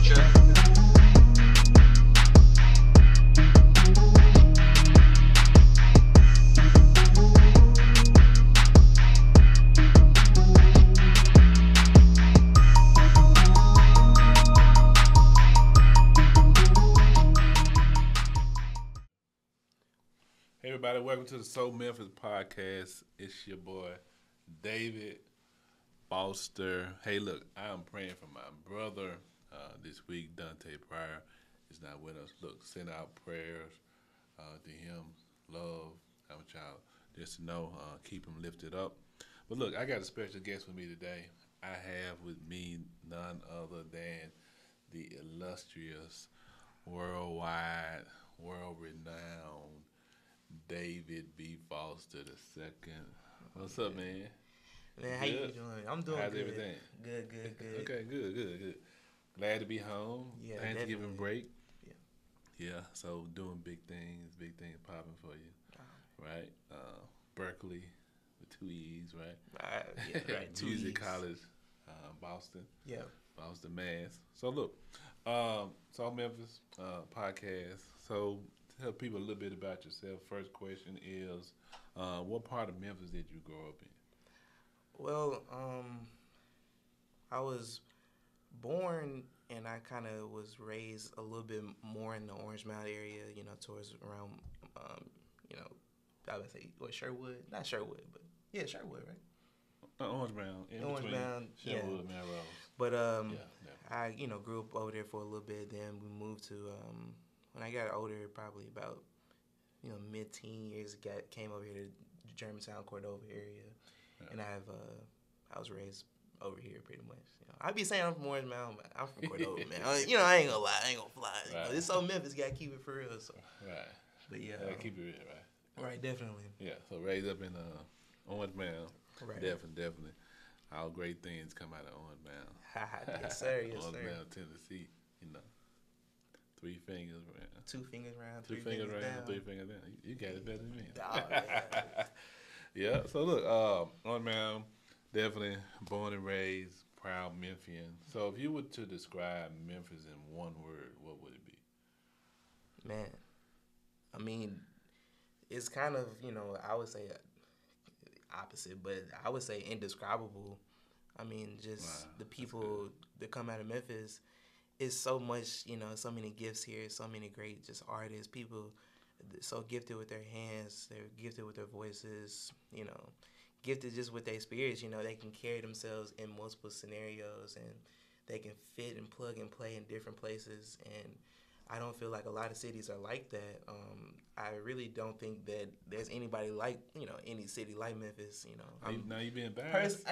Hey everybody, welcome to the Soul Memphis podcast. It's your boy David Foster. Hey, look, I'm praying for my brother this week. Dante Pryor is not with us. Look, send out prayers to him. Love, I want y'all just to know, keep him lifted up. But look, I got a special guest with me today. I have with me none other than the illustrious, worldwide, world-renowned David B. Foster the second. What's up, man? Man, how you doing? I'm doing How's good. everything? Good. Okay, good. Glad to be home. Yeah, Thanksgiving definitely. break. Yeah. So doing big things popping for you, right? Berkeley with two E's, right? Right. Two Music E's. College, Boston. Yeah. Boston, Mass. So look, South Memphis podcast. So tell people a little bit about yourself. First question is, what part of Memphis did you grow up in? Well, I was born and I kind of was raised a little bit more in the Orange Mound area, towards around, I would say, Sherwood? Not Sherwood, but yeah, Sherwood, right? Orange Mound, Orange Mound, Sherwood, Melrose. But Yeah. I grew up over there for a little bit. Then we moved to when I got older, probably about mid-teen years, came over here to Germantown, Cordova area, and I was raised over here pretty much. I be saying I'm from Orange Mound, but I'm from Cordova, man. I ain't gonna lie, I ain't gonna fly. Right. It's so Memphis, gotta keep it for real. So. Right. But yeah, keep it real, right? Right, definitely. Yeah. So raised up in Orange Mound. Right. Definitely. All great things come out of Orange Mound. Yes, sir. Orange Mound, Tennessee. Three fingers around. Two fingers round, Two fingers around, three fingers down. You got it better than me. Oh, yeah. Yeah. So look, Orange Mound, definitely born and raised, proud Memphian. So if you were to describe Memphis in one word, what would it be? Man, I mean, it's kind of, I would say opposite, but I would say indescribable. I mean, just the people that come out of Memphis, it's so much, so many gifts here, so many great just artists, people so gifted with their hands, they're gifted with their voices, gifted just with their spirits, they can carry themselves in multiple scenarios and they can fit and plug and play in different places, and I don't feel like a lot of cities are like that. I really don't think that there's anybody like, any city like Memphis, Now you being biased?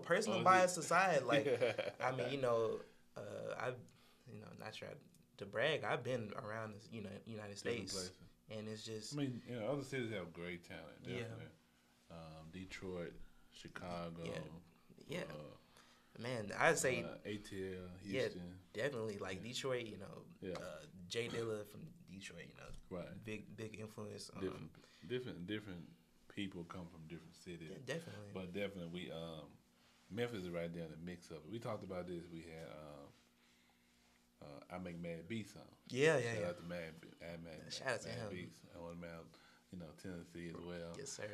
Personal bias aside, like, I mean, I've, not trying to brag, I've been around the, United States, and it's just. I mean, other cities have great talent, definitely. Detroit, Chicago. Yeah. Man, I'd say ATL, Houston. Yeah, definitely. Like Detroit, Jay Dilla from Detroit, right. Big influence. Different people come from different cities. Yeah, definitely. But definitely, Memphis is right there in the mix of it. We talked about this. We had I Make Mad Beats song. Yeah. Shout out to Mad Shout out to him. Beats. I want him out, Tennessee as well. Yes, sir.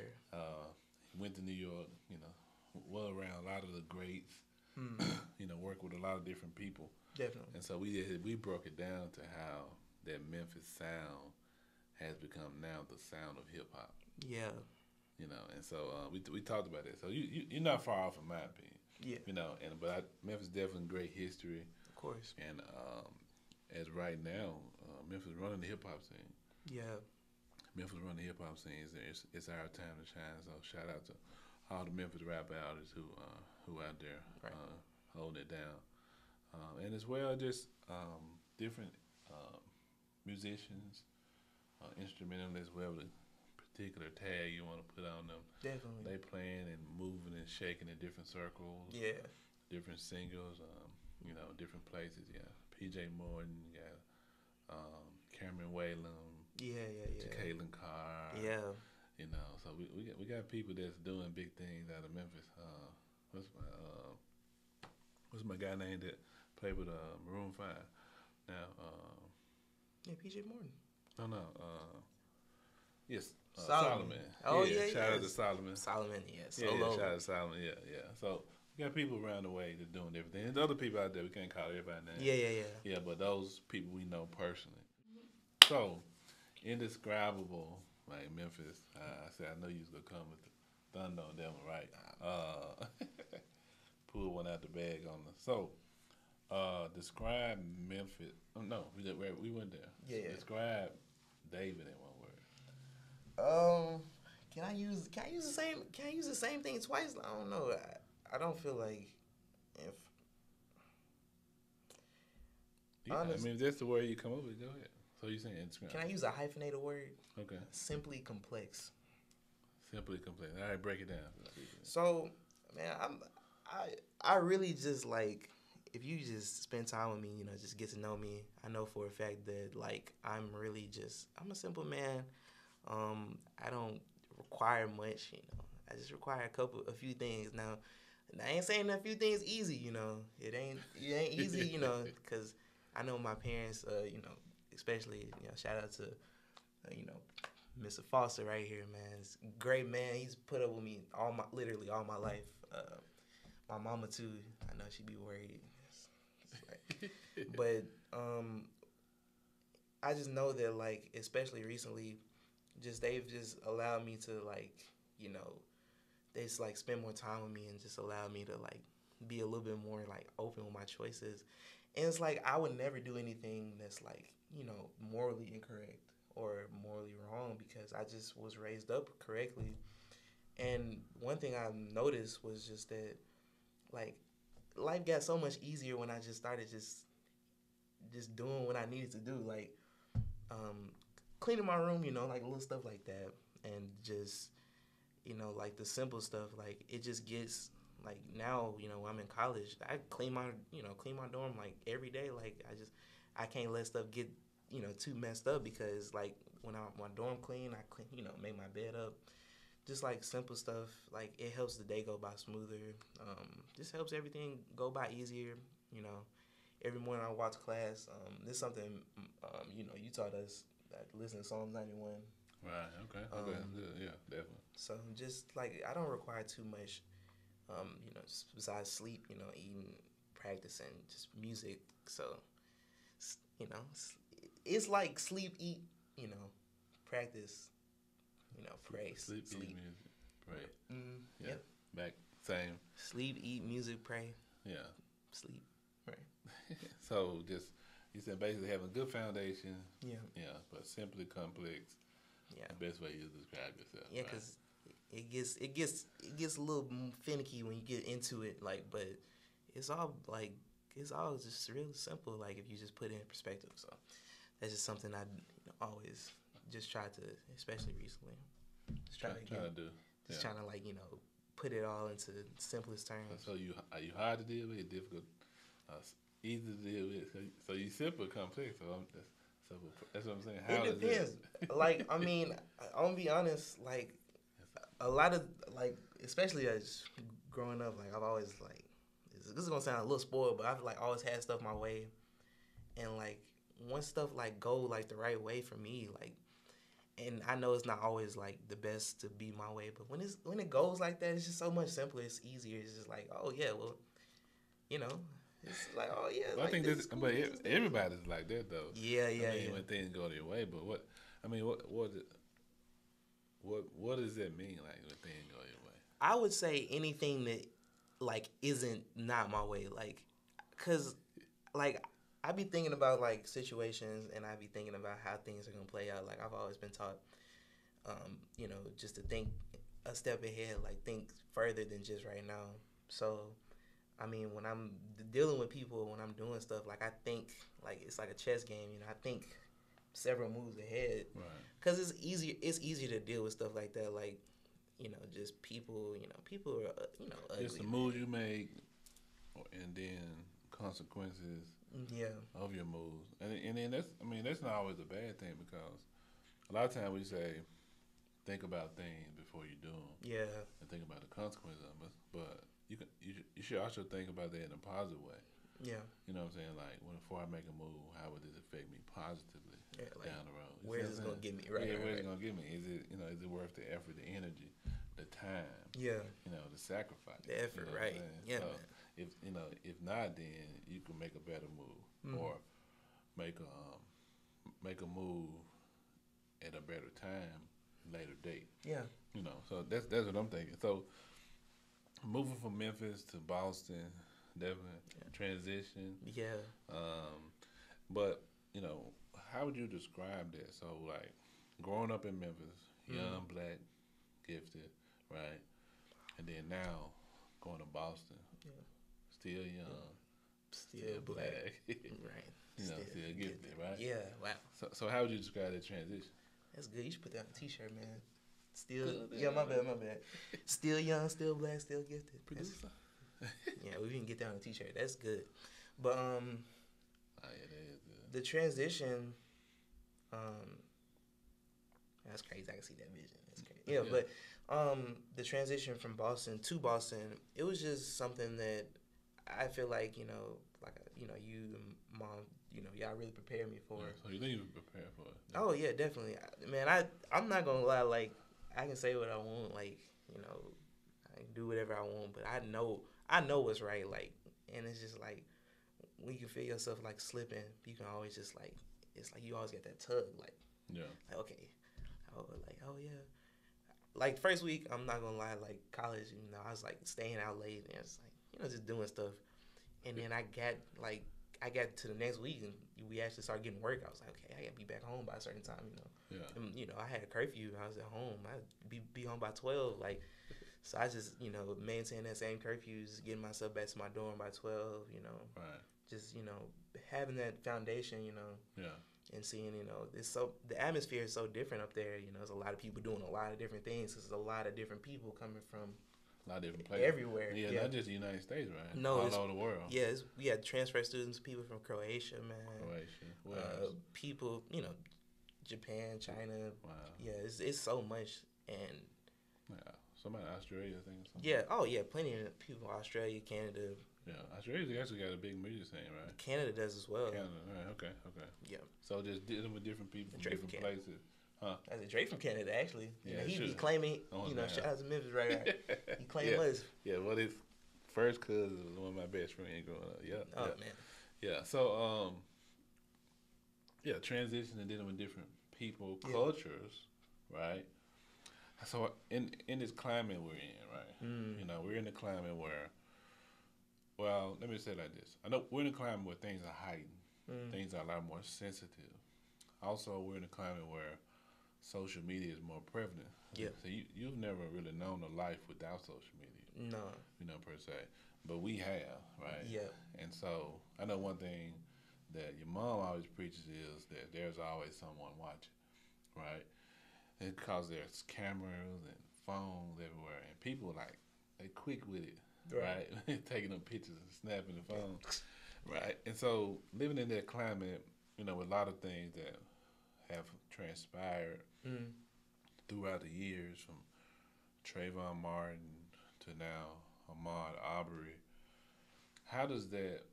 Went to New York, well around a lot of the greats. Work with a lot of different people. Definitely. And so we broke it down to how that Memphis sound has become now the sound of hip hop. Yeah. And so we talked about that. So you're not far off in my opinion. Yeah. But Memphis definitely great history. Of course. And as right now, Memphis running the hip hop scene. Yeah. Memphis running the hip hop scene. It's our time to shine. So shout out to all the Memphis rap artists who out there holding it down, and as well just different musicians, instrumentalists, whatever the particular tag you want to put on them. Definitely. They playing and moving and shaking in different circles. Yeah. Different singles. Different places. Yeah. PJ Morton. Yeah. Cameron Whalen. Yeah. Caitlin Carr. Yeah. So we got people that's doing big things out of Memphis. What's my guy named that played with Maroon 5? Now, Yeah, PJ Morton. no, no. Yes, Solomon. Solomon. Oh Yeah, yeah, shout out to yes. Solomon. Solomon, yeah. Yeah, yeah, Solo. shout out to Solomon. Yeah, yeah. So we got people around the way that doing everything. There's other people out there we can't call everybody names. Yeah, yeah, yeah. Yeah, but those people we know personally. So indescribable, like Memphis. I said I know you was gonna come with the thunder on that one, right? Pull one out the bag on us. So describe Memphis. Oh, no, we went there. Yeah, yeah. Describe David in one word. Can I use the same thing twice? I don't know. I don't feel like if Yeah, I mean, if that's the word you come up with, go ahead. So you saying Instagram? Can I use a hyphenated word? Okay. Simply complex. Simply complex. All right, break it down. So, man, I really just like if you just spend time with me, you know, just get to know me. I know for a fact that like I'm a simple man. I don't require much, you know. I just require a few things. Now I ain't saying a few things easy, you know. It ain't easy, you know, because I know my parents, you know, especially, you know, shout out to, you know, Mr. Foster right here, man. He's a great man. He's put up with me literally all my life. My mama too. I know she'd be worried. But I just know that like, especially recently, they've just allowed me to like, you know, they just like spend more time with me and just allow me to like be a little bit more like open with my choices. And it's like I would never do anything that's like, you know, morally incorrect or morally wrong because I just was raised up correctly. And one thing I noticed was just that like life got so much easier when I just started just doing what I needed to do, like um, cleaning my room, you know, like little stuff like that, and just you know like the simple stuff. Like it just gets like now, you know, when I'm in college, I clean my dorm like every day. Like I can't let stuff get you know too messed up because like when my dorm clean, I clean you know make my bed up. Just like simple stuff, like it helps the day go by smoother. Just helps everything go by easier. You know, every morning I watch class. This is something you know you taught us that listen to Psalm 91. Right. Okay. Okay. Good. Yeah. Definitely. So just like I don't require too much. You know, just besides sleep, you know, eating, practicing, just music. So you know, it's like sleep, eat, you know, practice. You know, pray, sleep. Eat music, pray. Yeah. Yep. Back. Same. Sleep, eat, music, pray. Yeah. Sleep. Right. So just you said basically having a good foundation. Yeah. Yeah, but simply complex. Yeah. The best way you describe yourself. Yeah, because it gets a little finicky when you get into it. Like, but it's all just really simple. Like if you just put it in perspective. So that's just something I always just try to, especially recently, just trying to like you know put it all into the simplest terms. So are you hard to deal with? Difficult, easy to deal with? So you simple, complex. So that's what I'm saying. How it depends. Like I mean, I'm gonna be honest. Like a lot of like, especially as growing up, like I've always like this is gonna sound a little spoiled, but I've like always had stuff my way, and like once stuff like go like the right way for me, like. And I know it's not always like the best to be my way, but when it goes like that, it's just so much simpler. It's easier. It's just like, oh yeah, well, you know, it's like, oh yeah. Well, like, I think this, cool, but everybody's like that though. Yeah, yeah, I mean, when things go their way, but what does that mean? Like when things go your way? I would say anything that like isn't not my way, like, cause like. I be thinking about like situations, and I be thinking about how things are gonna play out. Like I've always been taught, you know, just to think a step ahead, like think further than just right now. So, I mean, when I'm dealing with people, when I'm doing stuff, like I think like it's like a chess game. You know, I think several moves ahead, right? Because it's easier. It's easier to deal with stuff like that. Like, you know, just people. You know, people are ugly. Just the moves you make, and then consequences. Yeah. Of your moves, and then that's not always a bad thing because a lot of times we say think about things before you do them. Yeah. And think about the consequences of them, but you should also think about that in a positive way. Yeah. You know what I'm saying? Like, before I make a move, how would this affect me positively Like, down the road? Where's this gonna get me? Right. Yeah, right, where's right. it gonna get me? Is it worth the effort, the energy, the time? Yeah. The sacrifice. The effort, right? Yeah, So man. if not, then you can make a better move or make a move at a better time, later date. Yeah. So that's what I'm thinking. So moving from Memphis to Boston, definitely transition. Yeah. But how would you describe that? So like growing up in Memphis, young, black, gifted, right, and then now going to Boston, still young, Still black. Right. still gifted, right? Yeah. Wow. So how would you describe that transition? That's good. You should put that on a T-shirt, man. Still, my bad. Still young, still black, still gifted. Producer. Yeah, we didn't get that on a T-shirt. That's good. But Oh yeah, that is good. the transition, that's crazy. I can see that vision. That's crazy. Yeah, but the transition from Boston to Boston, it was just something that I feel like you and mom, y'all really prepared me for. Yeah, so you didn't even prepare for it. Oh yeah, definitely, man. I'm not gonna lie. Like I can say what I want. Like I can do whatever I want. But I know what's right. Like, and it's just like when you can feel yourself like slipping, you can always just like it's like you always get that tug. Like okay, oh yeah. Like first week, I'm not gonna lie. Like college, I was like staying out late and it's like just doing stuff. And then I got to the next week and we actually started getting work. I was like, okay, I gotta be back home by a certain time, Yeah. And, I had a curfew. I was at home. I'd be home by 12. Like, so I just, maintain that same curfews, getting myself back to my dorm by 12, Right. Just, having that foundation, Yeah. and seeing, the atmosphere is so different up there. There's a lot of people doing a lot of different things. There's a lot of different people coming from a lot of different places. Everywhere. Yeah, not just the United States, right? No, all over the world. Yeah, we had transfer students, people from Croatia, man. Croatia. People, Japan, China. Wow. Yeah, it's so much. And somebody Australia, I think. Or something. Yeah. Oh, yeah. Plenty of people. Australia, Canada. Yeah, Australia's actually got a big music scene, right? Canada does as well. Canada, right? Okay. Yeah. So just dealing with different people from different places. Huh? That's a Drake from Canada, actually. Yeah, he be claiming, shout out to Memphis, right? He claimed us. Yeah, well, his first cousin was one of my best friends growing up. Yeah. Oh, man. Yeah, so, transition and dealing with different people, cultures, right? So, in this climate we're in, right? We're in a climate where, well, let me say it like this. I know we're in a climate where things are heightened. Things are a lot more sensitive. Also, we're in a climate where social media is more prevalent. Yeah. So you've never really known a life without social media. No. Per se. But we have, right? Yeah. And so I know one thing that your mom always preaches is that there's always someone watching, right? And because there's cameras and phones everywhere, and people they quick with it, right? Taking them pictures and snapping the phone, right? And so living in that climate, with a lot of things that have transpired throughout the years, from Trayvon Martin to now Ahmaud Arbery. How does that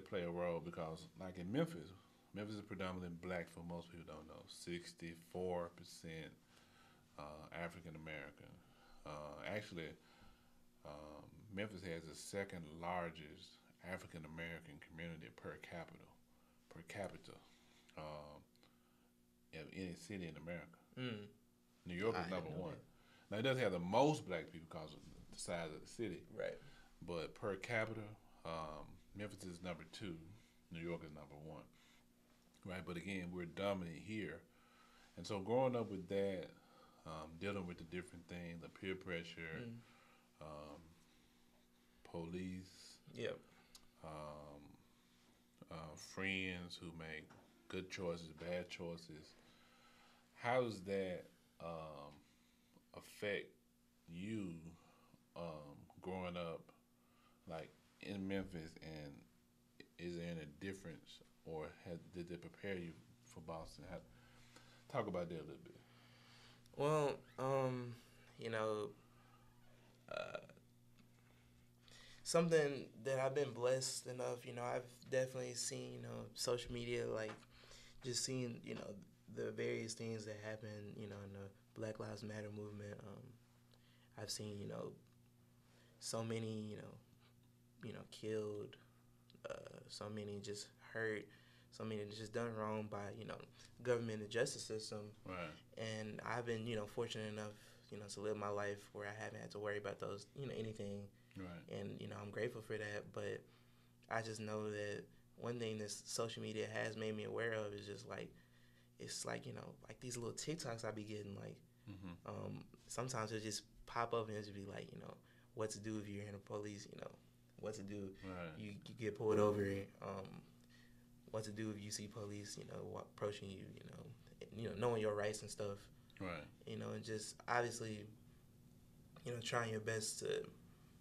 play a role? Because like in Memphis is predominantly black for most people don't know. 64% African American. Actually, Memphis has the second largest African American community per capita. Of any city in America. New York is number one. Now, it doesn't have the most black people because of the size of the city. Right. But per capita, Memphis is number 2. New York is number 1. Right? But again, we're dominant here. And so growing up with that, dealing with the different things, the peer pressure, police, friends who make good choices, bad choices. How does that affect you growing up, like in Memphis, and is there any difference, or did they prepare you for Boston? Talk about that a little bit. Well, something that I've been blessed enough. I've definitely seen social media, like just seeing the various things that happen in the Black Lives Matter movement. I've seen so many killed, so many just hurt, so many just done wrong by government and justice system. Right. And I've been fortunate enough to live my life where I haven't had to worry about those anything. Right. And I'm grateful for that. But I just know that one thing that social media has made me aware of is just like it's like like these little TikToks I be getting, like sometimes it just pop up and it just be like what to do if you're in the police, what to do. Right. You get pulled over, what to do if you see police approaching you, knowing your rights and stuff. Right. And just obviously trying your best to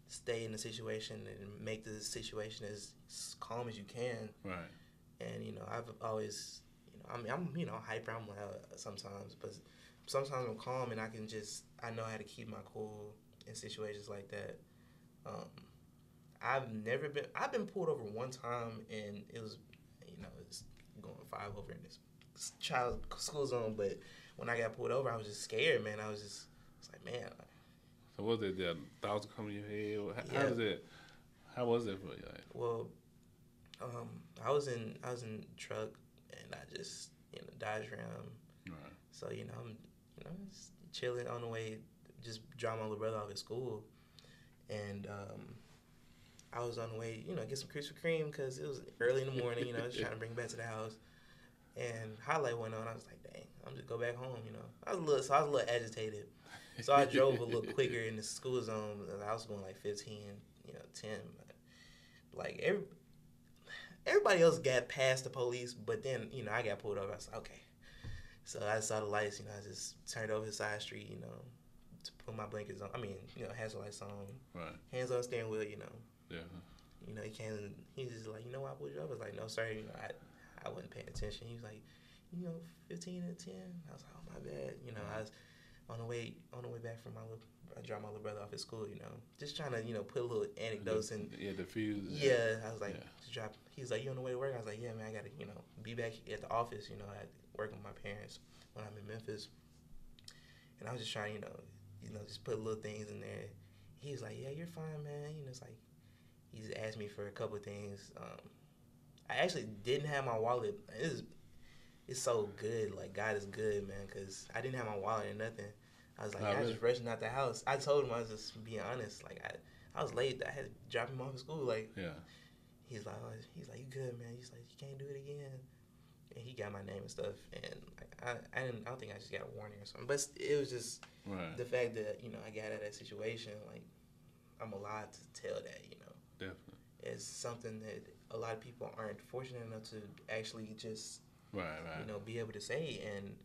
stay in the situation and make the situation as calm as you can. Right. And I've always I'm hyper, I'm loud sometimes, but sometimes I'm calm and I know how to keep my cool in situations like that. I've been pulled over one time and it was it's going 5 over in this child school zone, but when I got pulled over I was just scared, man. It's like, man. So was it the thoughts come in your head? How was it for you? Like? Well, I was in truck and I just Dodge Ram. Right. So I'm just chilling on the way, just dropping my little brother off at school, and I was on the way get some Krispy Kreme because it was early in the morning. Just trying to bring it back to the house, and highlight went on. I was like, dang, I'm just go back home. I was a little agitated, so I drove a little quicker in the school zone. I was going like 15, 10. Like everybody else got past the police, but then I got pulled over. I was like, okay. So I saw the lights. I just turned over the side street. To put my blankets on. I mean, hazard lights on. Right. Hands on the steering wheel. Yeah. He came. He's just like, why I pulled you over? I was like, no, sir. I wasn't paying attention. He was like, 15 and 10. I was like, oh my bad. I was on the way back from I dropped my little brother off at school. Just trying to put a little anecdotes in. Yeah, diffuse. Yeah, I was like, just drop. He's like, you on the way to work? I was like, yeah, man, I gotta be back at the office. I work with my parents when I'm in Memphis, and I was just trying just put little things in there. He was like, yeah, you're fine, man. It's like he just asked me for a couple of things. I actually didn't have my wallet. It's so good. Like, God is good, man, because I didn't have my wallet or nothing. I was like, I was just rushing out the house. I told him I was just being honest. Like, I was late. I had to drop him off at school. Like, yeah. He's like, you good, man? He's like, you can't do it again. And he got my name and stuff. And like, I don't think I just got a warning or something. But it was just the fact that I got out of that situation. Like, I'm allowed to tell that. Definitely. It's something that a lot of people aren't fortunate enough to actually just be able to say, and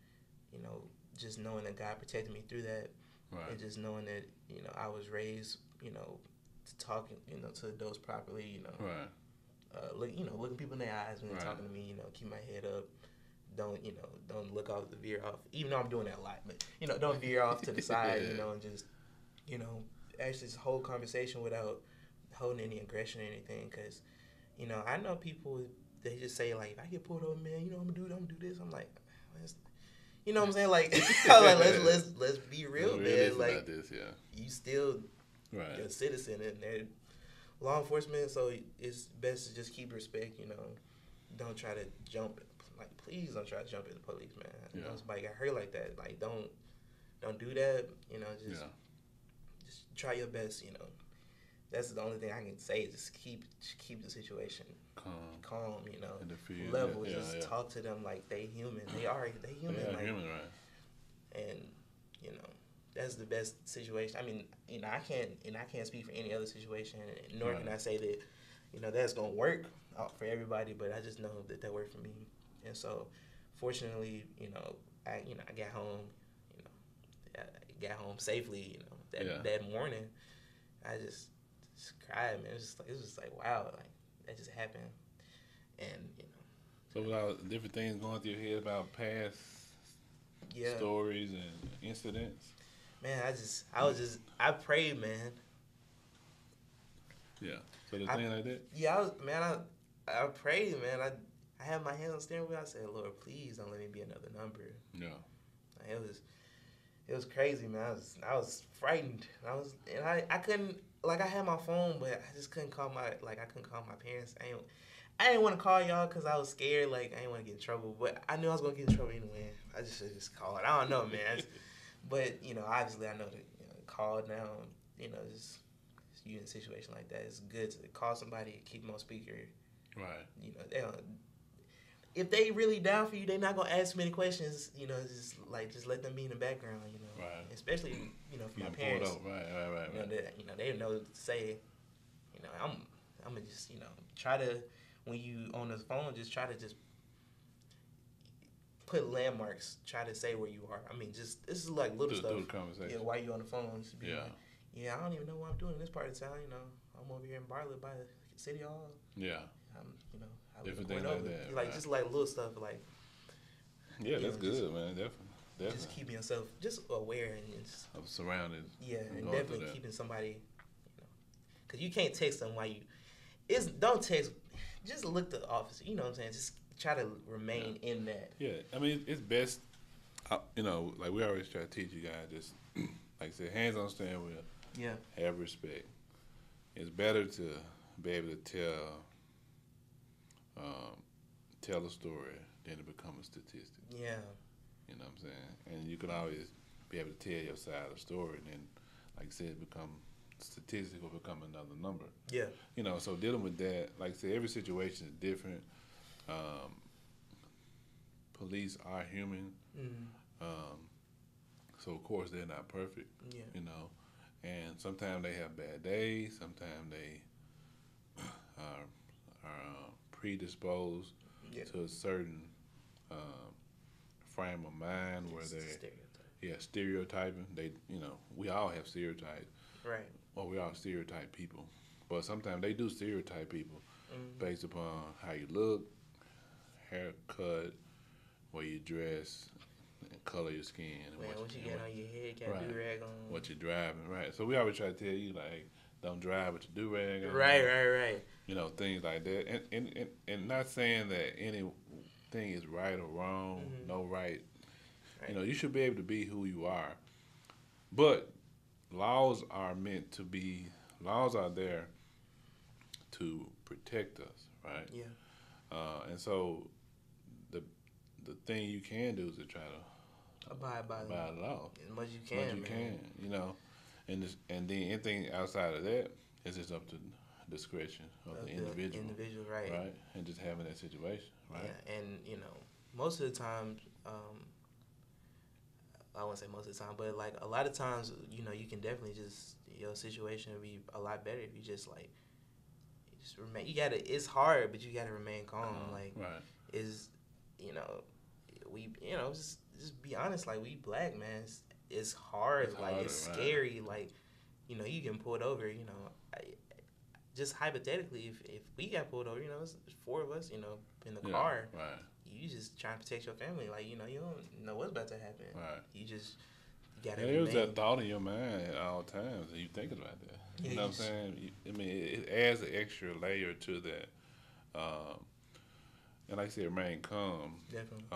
just knowing that God protected me through that, and just knowing that I was raised to talk to adults properly, looking people in their eyes when they're talking to me, keep my head up, don't look off, veer off, even though I'm doing that a lot, but don't veer off to the side, and just actually just hold conversation without holding any aggression or anything, because I know people, they just say, like, if I get pulled over, man, I'm gonna do this. I'm like, what I'm saying? Like, let's be real, man. Like, this, you still a citizen, and they're law enforcement, so it's best to just keep respect. Don't try to jump. Like, please don't try to jump at the police, man. Somebody got hurt like that. Like, don't do that. Just try your best. That's the only thing I can say. Just keep the situation calm. Level. Just talk to them like they human. They human. They are like, human, right? And that's the best situation. I mean, I can't speak for any other situation, nor can I say that that's gonna work out for everybody. But I just know that worked for me, and so fortunately, I got home. I got home safely. That morning, I just cried, man. It was just like wow, like that just happened, and So with all the different things going through your head about past stories and incidents, man, I prayed, man. Yeah. So the thing like that. Yeah, I prayed, man. I had my hand on the steering wheel. I said, Lord, please don't let me be another number. Yeah. Like, it was crazy, man. I was frightened. I couldn't, like, I had my phone, but I just couldn't call I couldn't call my parents. I didn't want to call y'all because I was scared. Like, I didn't want to get in trouble, but I knew I was gonna get in trouble anyway. I just should just call it. I don't know, man. But obviously, I know that call now. Just you in a situation like that, it's good to call somebody, keep them on speaker. Right. They don't. If they really down for you, they're not gonna ask many questions. Just let them be in the background. Right. Especially for my parents. Right. They know what to say. I'm gonna just try to, when you on the phone, just try to just put landmarks. Try to say where you are. I mean, just this is like little stuff. Do the conversation. Yeah, while you on the phone, just be yeah. Like, yeah, I don't even know what I'm doing in this part of town. I'm over here in Bartlett by the city hall. Yeah. I different things like that. Like just like little stuff like. Yeah, that's good, man. Definitely. Just keeping yourself just aware and just of surrounded. Yeah, and definitely keeping somebody. Because you can't text them while you. Don't text. Just look the officer. You know what I'm saying? Just try to remain in that. Yeah, I mean it's best. Like we always try to teach you guys, just like I said, hands on steering wheel. Yeah. Have respect. It's better to be able to tell a story than to become a statistic. Yeah. You know what I'm saying? And you can always be able to tell your side of the story and then, like I said, become statistic or become another number. Yeah. So dealing with that, like I said, every situation is different. Police are human. Mm-hmm. So, of course, they're not perfect. Yeah. And sometimes they have bad days. Sometimes they are predisposed to a certain frame of mind where they're stereotyping. We all have stereotypes. Right. Well, we all stereotype people. But sometimes they do stereotype people based upon how you look, haircut, where you dress, and color your skin. What you got on your head, got a do-rag on. What you're driving, right. So we always try to tell you, like, don't drive with your do-rag on. Right. Things like that. And not saying that anything is right or wrong, no right. You should be able to be who you are. But laws are there to protect us, right? Yeah. And so the thing you can do is to try to abide by the law as much as you can. And then anything outside of that is just up to discretion of the individual. Right. And just having that situation, right? Yeah, and most of the time, I won't say most of the time, but like a lot of times, you can definitely your situation would be a lot better if you just remain. It's hard, but you gotta remain calm. Right. Just be honest. Like, we black, man. It's hard. It's harder, it's scary. Right. Like, you get pulled over. Just hypothetically, if we got pulled over, it's four of us, in the car. Right. You just trying to protect your family. Like, you don't know what's about to happen. Right. You gotta. There's that thought in your mind at all times, and you think about that. Yeah, you know what I'm saying? It adds an extra layer to that. And like I said, remain calm. Definitely.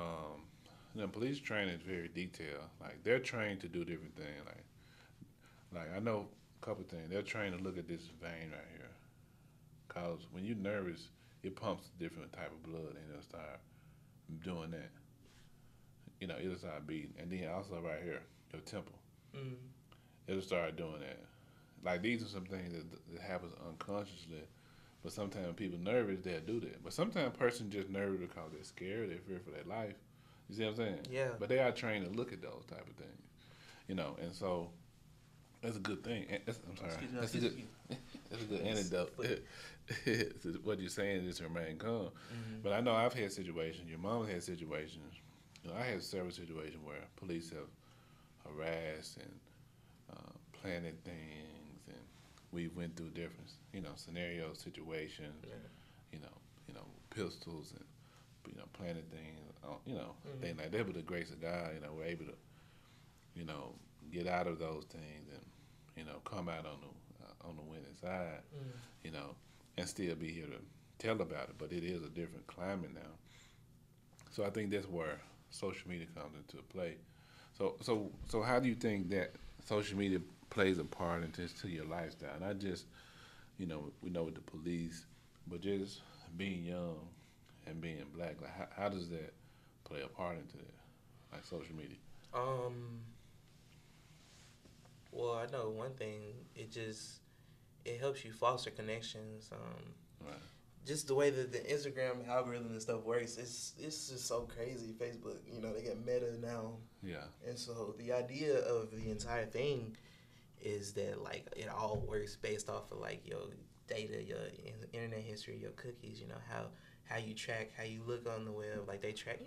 Police training is very detailed. Like, they're trained to do different things. Like I know a couple things. They're trained to look at this vein right here, cause when you're nervous, it pumps a different type of blood, and it'll start doing that. It'll start beating, and then also right here, your temple. It'll start doing that. Like, these are some things that happens unconsciously, but sometimes when people nervous, they'll do that. But sometimes a person just nervous because they're scared, they fear for their life. You see what I'm saying? Yeah. But they are trained to look at those type of things, and so that's a good thing. I'm sorry. That's a good antidote. What you're saying is to remain calm. But I know I've had situations. Your mom had situations. I had several situations where police have harassed and planted things, and we went through different, scenarios, situations, pistols and planted things, things like that. But the grace of God, we're able to, get out of those things and come out on the winning side, Mm. you know, and still be here to tell about it. But it is a different climate now. So I think that's where social media comes into play. So how do you think that social media plays a part into your lifestyle? Not just, we know with the police, but just being young and being black. Like how does that play a part into that, like social media? Um. Well, I know one thing. It helps you foster connections. Right. Just the way that the Instagram algorithm and stuff works, it's just so crazy. Facebook, they got Meta now, Yeah. and so the idea of the entire thing is that like it all works based off of like your data, your internet history, your cookies. How you track, how you look on the web. Like they track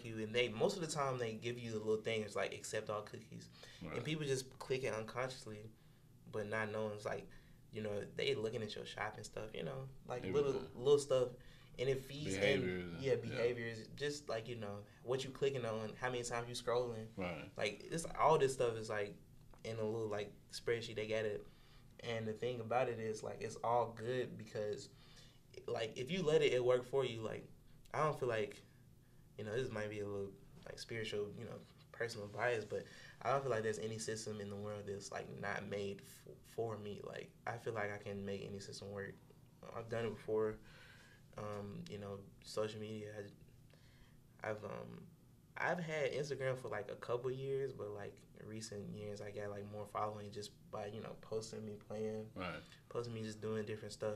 you, and they most of the time they give you the little things like accept all cookies, Right. and people just click it unconsciously, but not knowing it's like, they looking at your shopping stuff, like little stuff, and it feeds behaviors. Behaviors, just like what you clicking on, how many times you scrolling, Right. like it's all this stuff is like in a little like spreadsheet they got it, and the thing about it is like it's all good because like if you let it work for you, like I don't feel like this might be a little like spiritual, personal bias, but I don't feel like there's any system in the world that's like not made for me. Like I feel like I can make any system work. I've done it before. Social media. I've had Instagram for like a couple years, but like in recent years I got like more following just by posting me playing, Right. posting me just doing different stuff.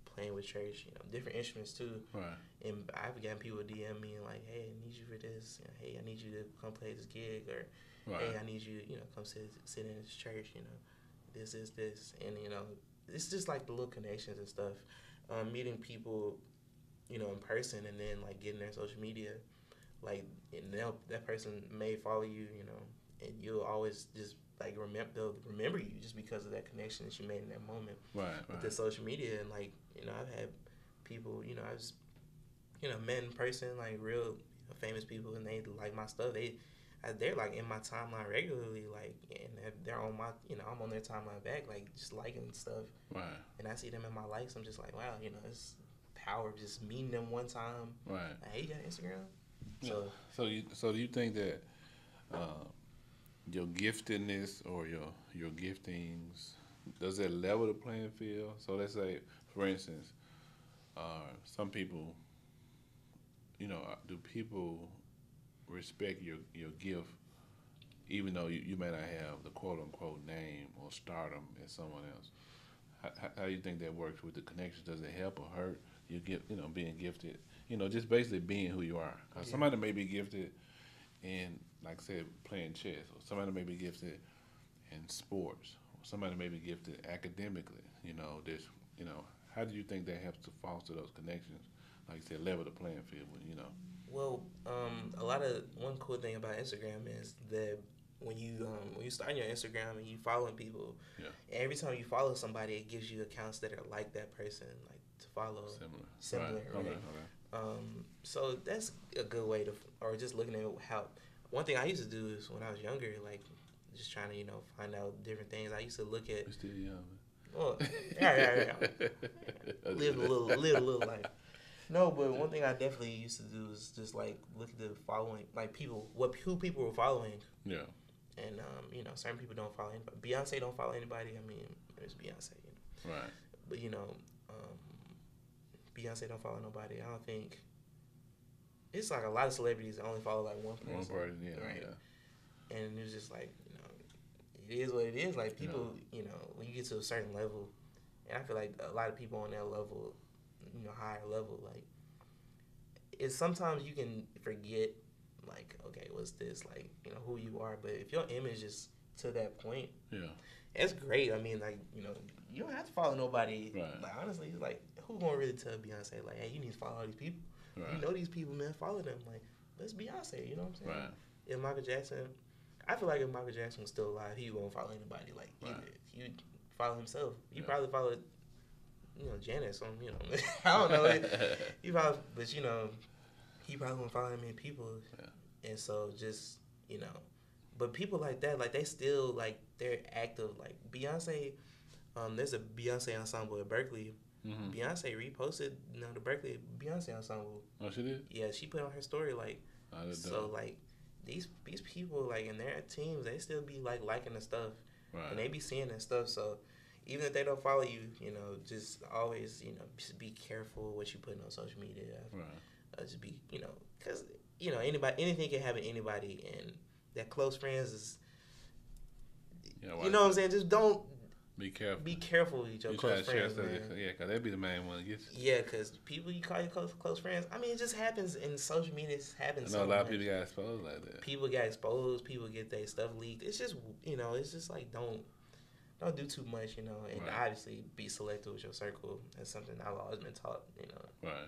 Playing with church, different instruments too. Right. And I've gotten people DM me like, "Hey, I need you for this. Hey, I need you to come play this gig," or Right. "Hey, I need you, come sit in this church. This is this," and it's just like the little connections and stuff. Meeting people, in person, and then like getting their social media, like and that person may follow you, and you'll always just like they'll remember you just because of that connection that you made in that moment. Right. With the social media, and like I've had people, I was met in person like real famous people, and they like my stuff. They're like in my timeline regularly, like, and they're on my, I'm on their timeline back, like just liking stuff. Right. And I see them in my likes. I'm just like, wow, it's power of just meeting them one time. Right. Like, hey, you got Instagram? So do you think that your giftedness or your giftings, does it level the playing field? So let's say, for instance, some people, do people respect your gift, even though you may not have the quote unquote name or stardom as someone else? How do you think that works with the connections? Does it help or hurt you being gifted? Just basically being who you are. Yeah. Somebody may be gifted in, like I said, playing chess, or somebody may be gifted in sports, or somebody may be gifted academically. How do you think that helps to foster those connections? Like you said, level the playing field. Well, one cool thing about Instagram is that when you start your Instagram and you following people, Yeah. every time you follow somebody, it gives you accounts that are like that person, like to follow. Similar, right? Okay. So that's a good way to, or just looking at how. One thing I used to do is when I was younger, like just trying to find out different things. I used to look at. You're still young. Well, yeah. Live a little life. No, but one thing I definitely used to do is just like look at the following, like who people were following. Yeah. And certain people don't follow anybody. Beyonce don't follow anybody. I mean, there's Beyonce, Right. But Beyonce don't follow nobody. I don't think. It's like a lot of celebrities only follow like one person. One person, yeah. Right. Yeah. And it's just like it is what it is. Like people, when you get to a certain level, and I feel like a lot of people on that level, higher level, like it's sometimes you can forget, like, okay, what's this, like, who you are. But if your image is to that point, Yeah. it's great. I mean, like, you don't have to follow nobody. Right. Like, honestly, like, who gonna really tell Beyonce, like, hey, you need to follow all these people? Right. You know these people, man, follow them. Like, that's Beyonce, you know what I'm saying? Right. If Michael Jackson, I feel like if Michael Jackson was still alive, he won't follow anybody. Like, Right. he would follow himself. He Yeah. probably followed, Janet or something, I don't know. He probably, but, he probably won't follow many people. Yeah. And so just, but people like that, like, they still, like, they're active. Like, Beyonce, There's a Beyonce ensemble at Berkeley. Mm-hmm. Beyonce reposted, the Berkeley Beyonce ensemble. Oh, she did? Yeah, she put on her story like, so dope. like these people like in their teams, they still be like liking the stuff, Right. and they be seeing that stuff. So even if they don't follow you, just always just be careful what you put on social media. Right. Just be because anything can happen to anybody, and that close friends is. You know what I'm saying? Just don't. Be careful. Be careful with your close friends, man. Yeah, because that'd be the main one that gets you. Yeah, because people you call your close friends, I mean, it just happens in social media. It happens. I know a lot of people got exposed like that. People get exposed. People get their stuff leaked. It's just, it's just like don't do too much, and right. Obviously be selective with your circle. That's something I've always been taught, Right.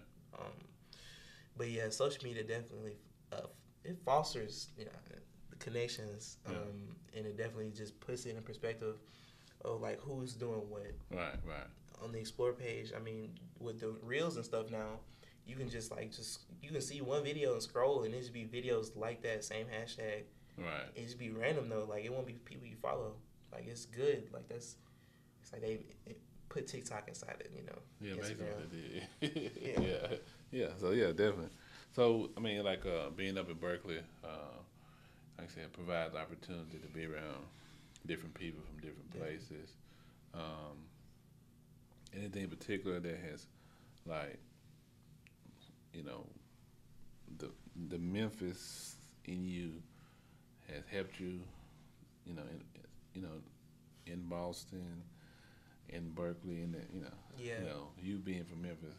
But yeah, social media definitely it fosters, the connections, and it definitely just puts it in perspective. Of like who's doing what. Right. On the Explore page, I mean, with the reels and stuff now, you can just you can see one video and scroll, and it just be videos like that same hashtag. Right. It just be random though, like it won't be people you follow. Like it's good. Like it's like they put TikTok inside it, Yeah, Instagram. Basically they did. Yeah. So yeah, definitely. So I mean, like being up in Berkeley, like I said, provides opportunity to be around different people from different places. Anything in particular that has, like, the Memphis in you has helped you, in Boston, in Berkeley, and you being from Memphis,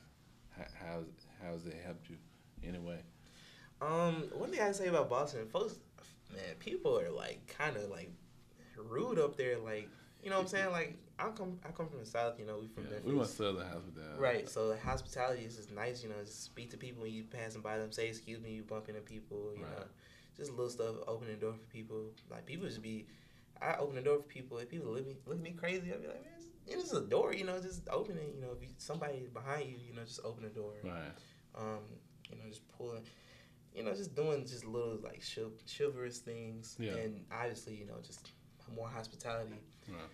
how's that helped you in a way? One thing I can say about Boston, folks, man, people are like kind of like rude up there, like, you know what I'm saying? Like, I come from the South, we from Memphis. We want Southern hospitality. Right, so the hospitality is just nice, just speak to people when you passing by them, say excuse me, you bump into people, you know. Just little stuff, open the door for people. Like, people just be, I open the door for people. If people look at me crazy, I'll be like, man, it's just a door, just open it, if somebody behind you, just open the door. Right. Just pulling, just doing just little, like, chivalrous things. Yeah. And obviously, just more hospitality. Right.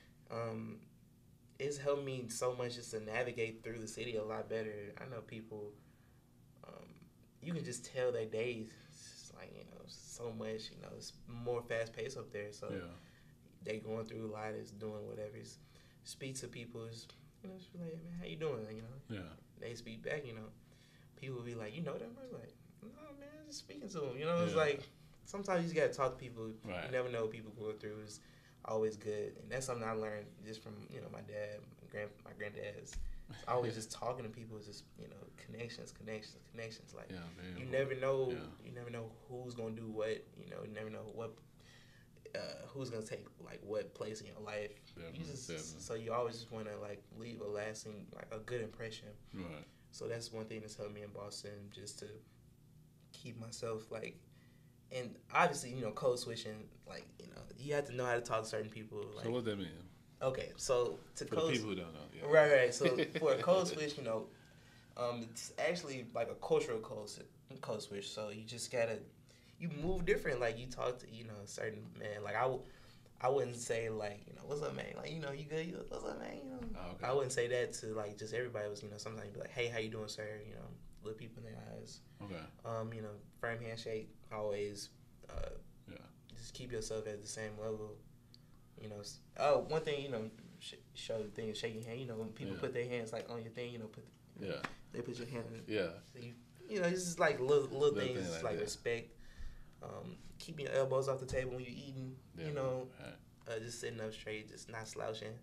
It's helped me so much just to navigate through the city a lot better. I know people, you can just tell their days. It's just like, so much, it's more fast paced up there. So they going through a lot, is doing whatever. Speak to people, just be like, man, how you doing? Yeah. They speak back, People be like, you know them? I'm like, no, man, just speaking to them. It's like, sometimes you just got to talk to people. Right. You never know what people go through. It's always good. And that's something I learned just from, my dad, my granddad's. Always just talking to people is just, connections. Like, you never know, who's going to do what, you never know what, who's going to take, like, what place in your life. Definitely. So you always just want to, like, leave a lasting, like, a good impression. Right. So that's one thing that's helped me in Boston, just to keep myself, like, and obviously, code switching, like, you have to know how to talk to certain people. Like, so what that mean? Okay, so to for code, the people who don't know, yeah. Right. So for a code switch, it's actually like a cultural code switch. So you just gotta, you move different. Like, you talk to, certain man. Like, I wouldn't say, like, what's up, man? Like, you good? What's up, man? Oh, okay. I wouldn't say that to, like, just everybody. It was, sometimes you'd be like, hey, how you doing, sir? Look people in their eyes. Okay. Firm handshake, always. Yeah. Just keep yourself at the same level. One thing, show the thing is shaking hand. When people put their hands, like, on your thing, they put your hand on it. Yeah. So it's just like little things, like respect. Keeping your elbows off the table when you're eating. Just sitting up straight, just not slouching.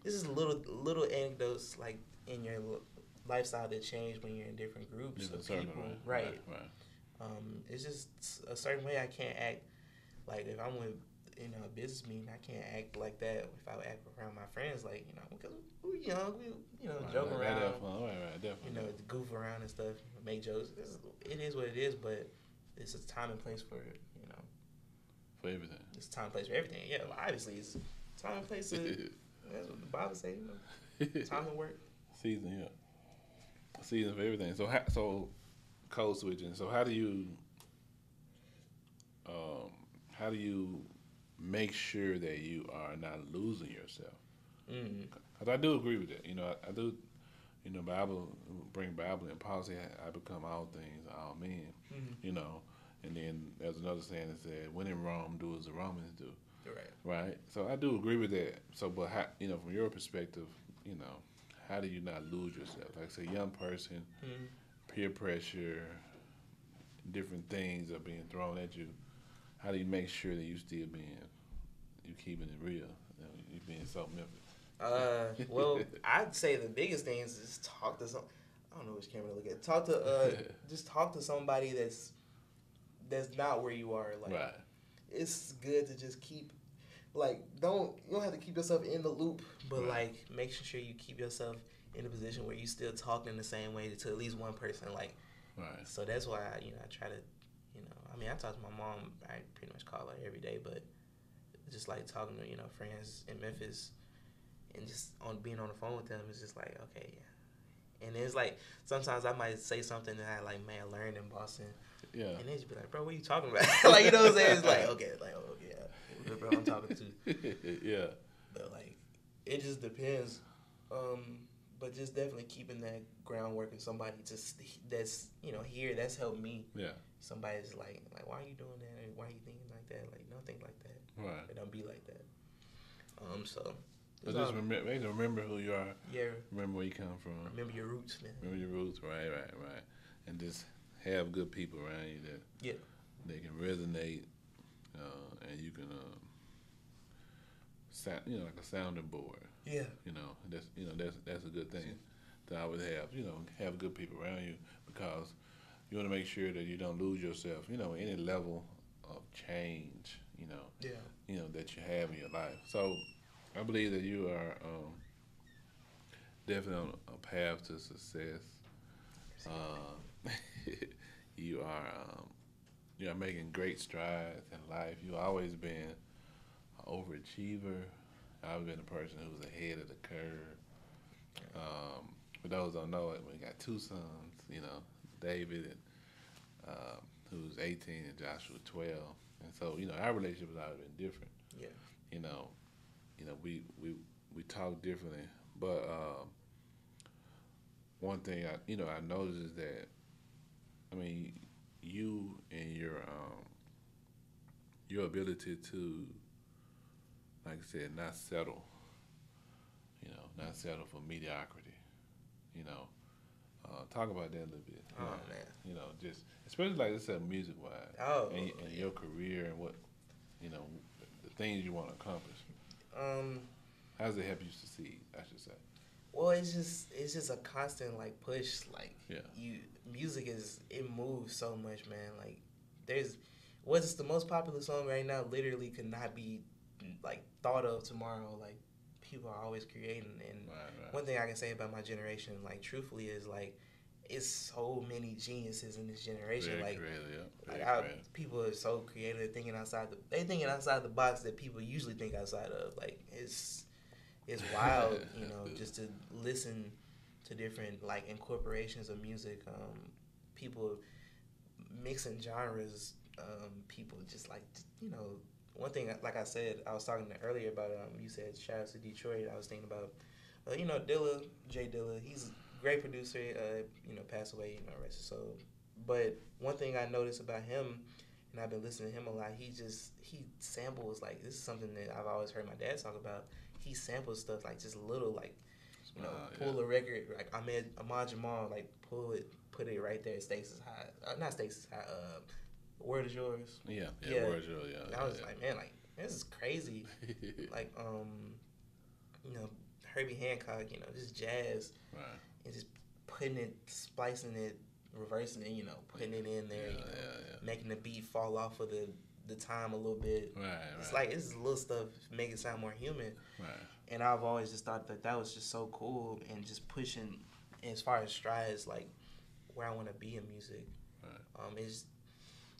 This is little anecdotes, like, in your lifestyle that change when you're in different groups of people. Right. It's just a certain way I can't act. Like, if I'm with, a business meeting, I can't act like that if I act around my friends, like, because we're young, we, joke around, definitely. Goof around and stuff, make jokes. It is what it is, but it's a time and place for it, For everything. It's time and place for everything. Yeah, well, obviously it's time and place. That's what the Bible says, time and work. Season for everything. So code switching. So how do you make sure that you are not losing yourself? 'Cause I do agree with that. I do. Bible bring Bible and policy. I become all things, all men. Mm-hmm. And then there's another saying that said, "When in Rome, do as the Romans do." Right. Right. So I do agree with that. So, but how, from your perspective, how do you not lose yourself? Like, say, young person, Mm-hmm. peer pressure, different things are being thrown at you. How do you make sure that you keeping it real? You being so Memphis. Well, I'd say the biggest thing is just talk to some. I don't know which camera to look at. Just talk to somebody that's not where you are. Like, right. It's good to just keep, like, you don't have to keep yourself in the loop, but right. like, make sure you keep yourself in a position where you still talking the same way to at least one person. Like, right. So that's why I try to, I talk to my mom. I pretty much call her every day, but just like talking to friends in Memphis. And just being on the phone with them is just like, okay, yeah. And it's like, sometimes I might say something that I learned in Boston. Yeah. And they just be like, bro, what are you talking about? Like, you know what I'm saying? It's like, okay, oh, yeah. Good, bro, I'm talking to. Yeah. But, like, it just depends. But just definitely keeping that groundwork and somebody that's, here, that's helped me. Yeah. Somebody's like, why are you doing that? Why are you thinking like that? Like, don't think like that. Right. Or don't be like that. So... But just remember who you are. Yeah. Remember where you come from. Remember your roots, man. Remember your roots, right. And just have good people around you that they can resonate, and you can sound, like a sounding board. Yeah. That's a good thing to always have. Have good people around you, because you want to make sure that you don't lose yourself. Any level of change. That you have in your life. So. I believe that you are definitely on a path to success. You are making great strides in life. You've always been an overachiever. I've been a person who's ahead of the curve. For those who don't know it, we got two sons. David, who's 18, and Joshua 12. And so our relationship has always been different. Yeah. We talk differently, but one thing I noticed is that, you and your ability to, like I said, not settle for mediocrity. Talk about that a little bit. Man. Just especially like I said, music wise. Oh. And your career and what the things you want to accomplish. How does it help you succeed, I should say? Well, it's just a constant push. Music it moves so much, man. What's the most popular song right now literally could not be thought of tomorrow. People are always creating, and right. One thing I can say about my generation, truthfully, is it's so many geniuses in this generation. Very creative, people are so creative, thinking outside the box that people usually think outside of. It's wild, just to listen to different incorporations of music. People mixing genres. People just one thing, like I said, I was talking earlier about. You said shout out to Detroit. I was thinking about, Jay Dilla. He's a great producer. Passed away. Rest his soul. But one thing I noticed about him, and I've been listening to him a lot. He samples this is something that I've always heard my dad talk about. He samples stuff just little pull a record Ahmad Jamal pull it, put it right there. Stasis High, not Stasis High. Word is yours. Yeah. Word is yours. Yeah. I was man, this is crazy. Herbie Hancock, just jazz, right, and just putting it, splicing it, reversing it, putting it in there, making the beat fall off of the time a little bit. Right. It's little stuff make it sound more human. Right. And I've always just thought that was just so cool, and just pushing as far as strides where I want to be in music. Right. It's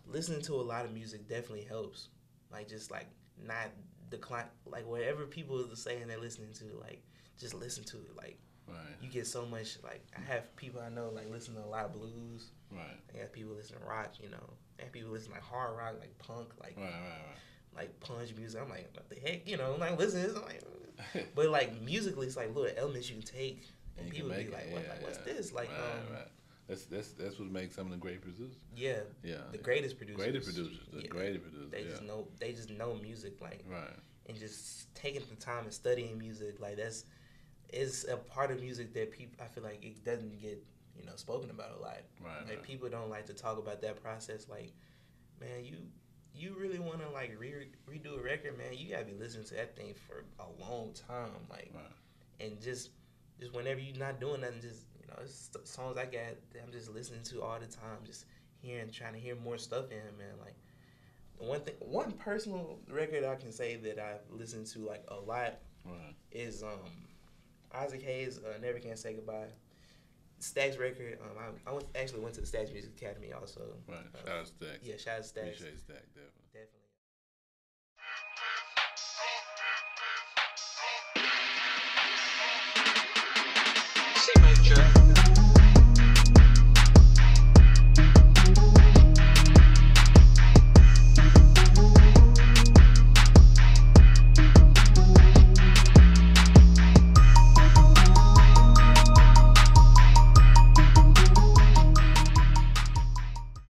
listening to a lot of music definitely helps. Not decline whatever people are saying they're listening to, just listen to it. Right. You get so much. I have people I know listen to a lot of blues. Right. I got people listen to rock. I have people listen to hard rock, punk, right. Punch music. I'm what the heck, listen to this. I'm But like musically, it's like little elements you can take, and people be like, "What? Yeah, Like, what's this?" Like, right. That's what makes some of the great producers. Yeah, the greatest producers. Greatest producers. They just know music, like, right. And just taking the time and studying music, like is a part of music that people, I feel like it doesn't get spoken about a lot. Like people don't like to talk about that process. Like, man, you really want to like redo a record, man, you gotta be listening to that thing for a long time, like, and just whenever you're not doing nothing, just it's songs I got that I'm just listening to all the time, just trying to hear more stuff in him, man. Like one personal record I can say that I've listened to like a lot is Isaac Hayes' Never Can Say Goodbye. Stax record. I actually went to the Stax Music Academy also. Right. Shout out to Stax. Yeah, shout out to Stax. Appreciate Stax, definitely. Definitely.